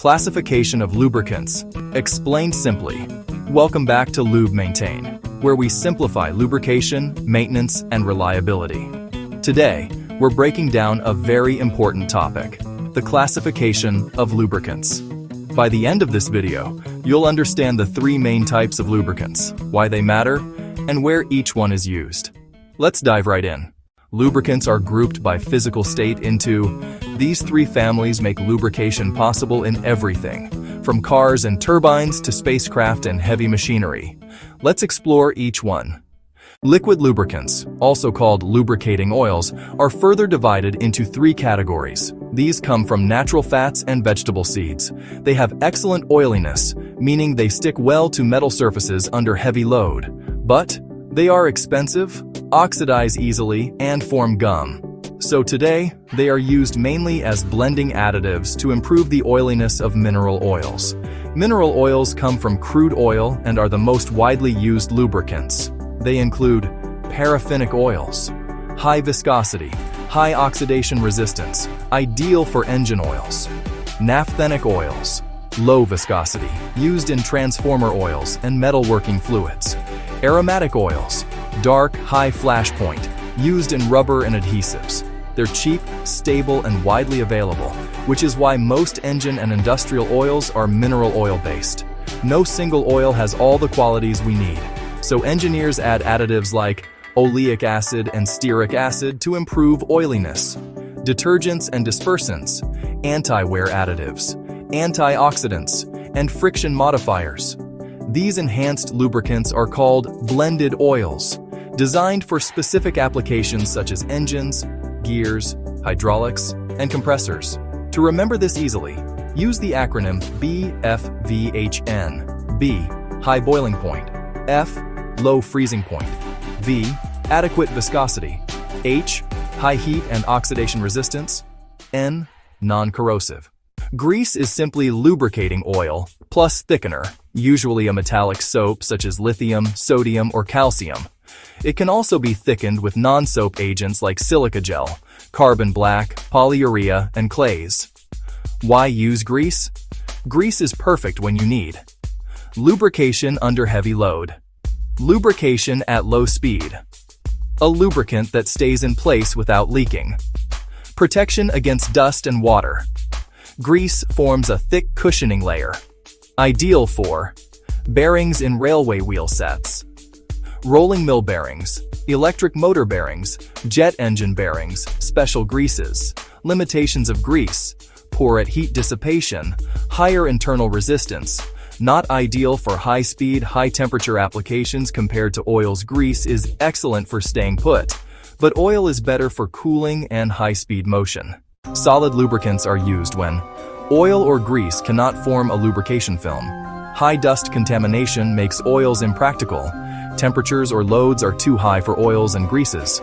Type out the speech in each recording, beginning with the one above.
Classification of lubricants. Explained simply. Welcome back to Lube Maintain, where we simplify lubrication, maintenance, and reliability. Today, we're breaking down a very important topic, the classification of lubricants. By the end of this video, you'll understand the three main types of lubricants, why they matter, and where each one is used. Let's dive right in. Lubricants are grouped by physical state into these three families. Make lubrication possible in everything, from cars and turbines to spacecraft and heavy machinery. Let's explore each one. Liquid lubricants, also called lubricating oils, are further divided into three categories. These come from natural fats and vegetable seeds. They have excellent oiliness, meaning they stick well to metal surfaces under heavy load. But they are expensive, oxidize easily, and form gum. So today, they are used mainly as blending additives to improve the oiliness of mineral oils. Mineral oils come from crude oil and are the most widely used lubricants. They include paraffinic oils, high viscosity, high oxidation resistance, ideal for engine oils. Naphthenic oils, low viscosity, used in transformer oils and metalworking fluids. Aromatic oils, dark, high flash point, used in rubber and adhesives. They're cheap, stable, and widely available, which is why most engine and industrial oils are mineral oil-based. No single oil has all the qualities we need, so engineers add additives like oleic acid and stearic acid to improve oiliness. Detergents and dispersants, anti-wear additives, antioxidants, and friction modifiers. These enhanced lubricants are called blended oils, designed for specific applications such as engines, gears, hydraulics, and compressors. To remember this easily, use the acronym BFVHN. B. High boiling point. F. Low freezing point. V. Adequate viscosity. H. High heat and oxidation resistance. N. Non-corrosive. Grease is simply lubricating oil plus thickener, usually a metallic soap such as lithium, sodium, or calcium. It can also be thickened with non-soap agents like silica gel, carbon black, polyurea, and clays. Why use grease? Grease is perfect when you need lubrication under heavy load, lubrication at low speed, a lubricant that stays in place without leaking, protection against dust and water. Grease forms a thick cushioning layer, ideal for bearings in railway wheel sets, rolling mill bearings, electric motor bearings, jet engine bearings, special greases. Limitations of grease: poor at heat dissipation, higher internal resistance, not ideal for high-speed, high-temperature applications compared to oils. Grease is excellent for staying put, but oil is better for cooling and high-speed motion. Solid lubricants are used when oil or grease cannot form a lubrication film. High dust contamination makes oils impractical. Temperatures or loads are too high for oils and greases.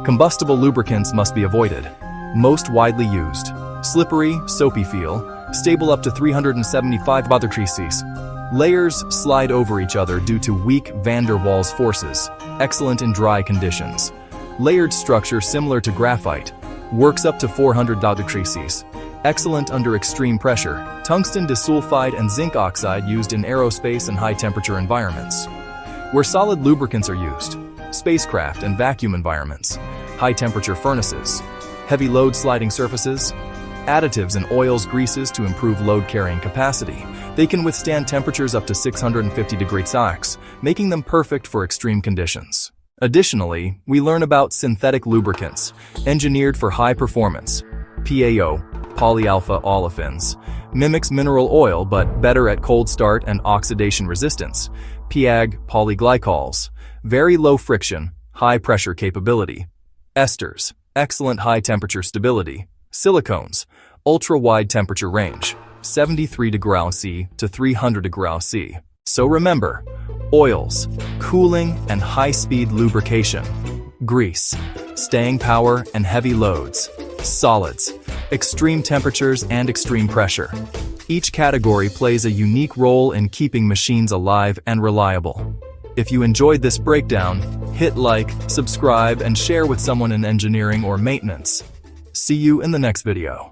Combustible lubricants must be avoided. Most widely used: slippery, soapy feel, stable up to 375 degrees. Layers slide over each other due to weak van der Waals forces. Excellent in dry conditions. Layered structure similar to graphite. Works up to 400 degrees. Excellent under extreme pressure. Tungsten disulfide and zinc oxide used in aerospace and high-temperature environments. Where solid lubricants are used: spacecraft and vacuum environments, high-temperature furnaces, heavy load sliding surfaces. Additives in oils, greases to improve load-carrying capacity. They can withstand temperatures up to 650 degrees Celsius, making them perfect for extreme conditions. Additionally, we learn about synthetic lubricants, engineered for high performance. PAO, polyalpha olefins, mimics mineral oil but better at cold start and oxidation resistance. PAG, polyglycols, very low friction, high pressure capability. Esters, excellent high temperature stability. Silicones, ultra-wide temperature range, 73 degrees C to 300 degrees C. So remember, oils, cooling, and high-speed lubrication. Grease, staying power and heavy loads. Solids, extreme temperatures and extreme pressure. Each category plays a unique role in keeping machines alive and reliable. If you enjoyed this breakdown, hit like, subscribe, and share with someone in engineering or maintenance. See you in the next video.